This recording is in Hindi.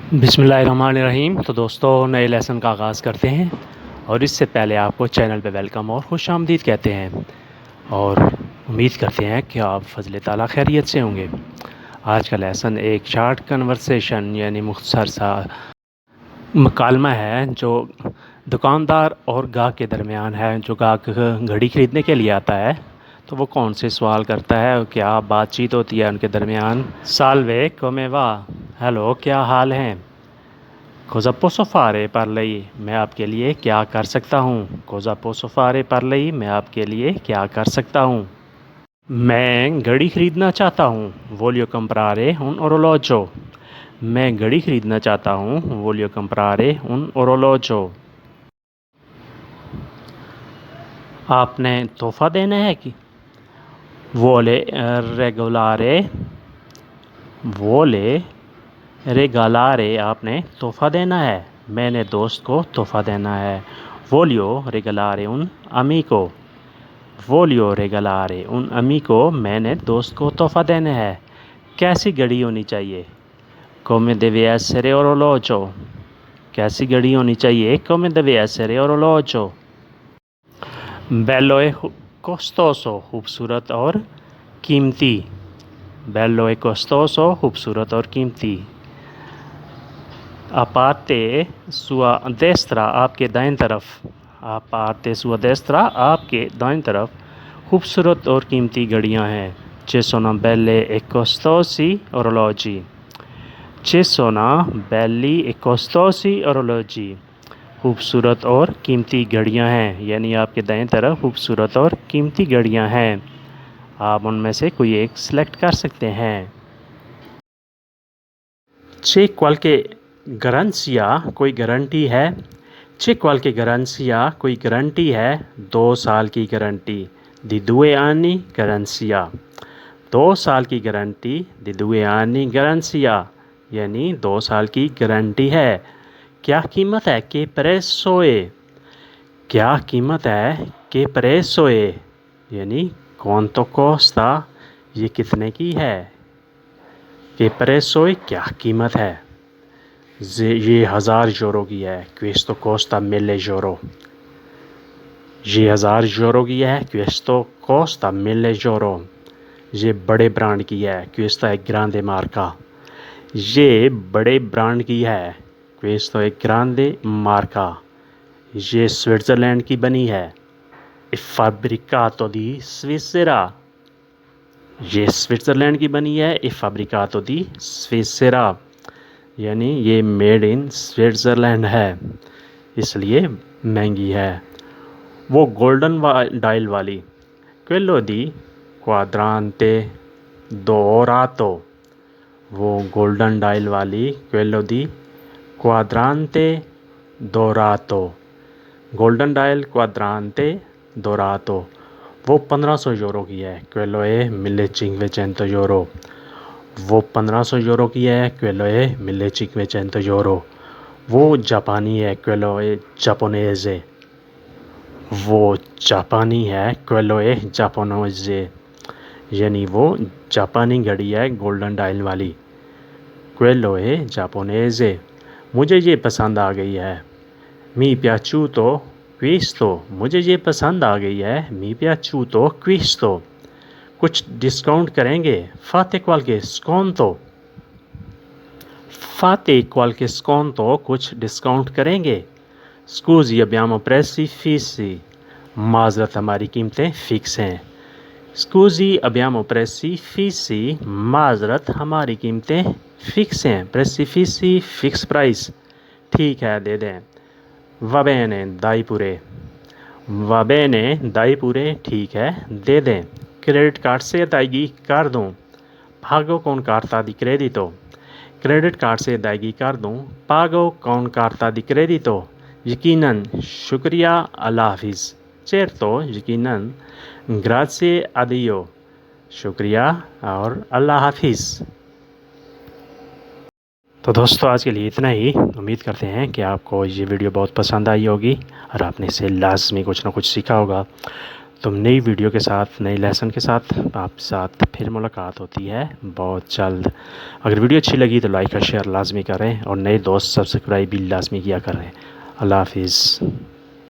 बिस्मिल्लाहिर्रहमानिर्रहीम। तो दोस्तों, नए लेसन का आगाज़ करते हैं और इससे पहले आपको चैनल पे वेलकम और खुशामदीद कहते हैं और उम्मीद करते हैं कि आप फ़ज़ल ताला खैरियत से होंगे। आज का लेसन एक शार्ट कन्वर्सेशन यानी मुख्तसर सा मकालमा है जो दुकानदार और गाहक के दरमियान है। जो गाहक घड़ी ख़रीदने के लिए आता है तो वो कौन से सवाल करता है और क्या बातचीत होती है उनके दरमियान। साल्वे कोमे वा, हेलो क्या हाल हैं। कोज़ा पोसो फ़ारे पर लई, मैं आपके लिए क्या कर सकता हूँ। कोज़ा पोसो फ़ारे पर लई, मैं आपके लिए क्या कर सकता हूँ। मैं घड़ी ख़रीदना चाहता हूँ। वोलियो कंप्रारे उन ओरोलोजो, मैं घड़ी ख़रीदना चाहता हूँ। वोलियो कंप्रारे उन ओरोलोजो। आपने तोहफ़ा देना है कि वोले रेगुलारे, वोले रेगालारे, आपने तोहफ़ा देना है। मैंने दोस्त को तोहफ़ा देना है। वोलियो रेगालारे उन अमीको, वोलियो रेगालारे उन अमीको, मैंने दोस्त को तोहफ़ा देना है। कैसी घड़ी होनी चाहिए। कोमे देवे एसेरे ओरोलोजो, कैसी घड़ी होनी चाहिए। कोमे देवे एसेरे ओरोलोजो। बेलो ए कोस्टोसो, खूबसूरत और कीमती। बेलो ए कोस्टोसो, खूबसूरत और कीमती। आपाते सुआ देस्त्रा, आपके दाएं तरफ। आपाते सुआ देस्त्रा, आपके दाएं तरफ खूबसूरत और कीमती घड़ियां हैं। चेसोना बेले एकोस्तोसी ओरोलॉजी, चेसोना बेली एकोस्तोसी ओरोलॉजी, खूबसूरत और कीमती घड़ियां हैं, यानी आपके दाएं तरफ खूबसूरत और कीमती घड़ियां हैं। आप उनमें से कोई एक सिलेक्ट कर सकते हैं। चे क्वालके गारंसिया, कोई गारंटी है। चे क्वालके गारंसिया, कोई गारंटी है। 2 साल की गारंटी। दी 2 anni garanzia, 2 साल की गारंटी। दी 2 anni garanzia, यानी 2 साल की गारंटी है। क्या कीमत है। के प्रेसोए, क्या कीमत है। के प्रेसोए, यानी कौन तो कोस्ता, ये कितने की है। के प्रेसोए, क्या कीमत है। ये 1000 यूरो की है। क्वेस्तो कोस्ता 1000 यूरो, ये 1000 यूरो की है। क्वेस्तो कोस्ता 1000 यूरो। ये बड़े ब्रांड की है। क्वेस्ता एक ग्रांदे मार्का, ये बड़े ब्रांड की है। क्वेस्तो एक ग्रांदे मार्का। ये स्विट्ज़रलैंड की बनी है। फैब्रिकातो दी स्विसेरा, ये स्विट्ज़रलैंड की बनी है। फैब्रिकातो दी स्विसेरा, यानी ये मेड इन स्विट्ज़रलैंड है, इसलिए महंगी है। वो गोल्डन डायल वाली। क्वेलो दी क्वाड्रांते दोरातो, वो गोल्डन डायल वाली। क्वेलो दी क्वाड्रांते दोरातो, गोल्डन डायल क्वाड्रांते दोरातो, वो 1500 यूरो की है। क्वेलो ए 1500 यूरो, वो 1500 यूरो की है। क्वेलो ए 1500 यूरो। वो जापानी है। क्वेलो ए जापोनेज़े, वो जापानी है। क्वेलो ए जापोनेज़े, यानी वो जापानी घड़ी है गोल्डन डायल वाली। क्वेलो ए जापोनेज़े, मुझे ये पसंद आ गई है। मी पियाचूतो क्विस्तो, मुझे ये पसंद आ गई है। मी पियाचूतो क्विस्तो, कुछ डिस्काउंट करेंगे। फाते क्वालके स्कोंतो, फाते क्वालके स्कोंतो, कुछ डिस्काउंट करेंगे। स्कूज़ी अब्यामो प्रेसी फीसी, माजरत हमारी कीमतें फ़िक्स हैं। स्कूज़ी अब्यामो प्रेसी फीसी, माजरत हमारी कीमतें फ़िक्स हैं। प्रेसी फीसी फ़िक्स प्राइस, ठीक है दे दें। वाबेने दाईपुरे, वाबेने दाईपुरे, ठीक है दे दें। क्रेडिट कार्ड से अदायगी कर दूँ। पागो कौन कार्ता दी क्रेडितो, क्रेडिट कार्ड से अदायगी कर दूँ। पागो कौन कार्ता दी क्रेडितो, यकीनन शुक्रिया अल्लाह हाफिज़। चेरतो यकीनन, ग्राzie अदियो, शुक्रिया और अल्लाह हाफिज़। तो दोस्तों, आज के लिए इतना ही। उम्मीद करते हैं कि आपको ये वीडियो बहुत पसंद आई होगी और आपने इसे लाजमी कुछ ना कुछ सीखा होगा। तो नई वीडियो के साथ, नई लेसन के साथ आप साथ फिर मुलाकात होती है बहुत जल्द। अगर वीडियो अच्छी लगी तो लाइक और शेयर लाजमी करें और नए दोस्त सब्सक्राइब भी लाजमी किया करें। अल्लाह हाफिज़।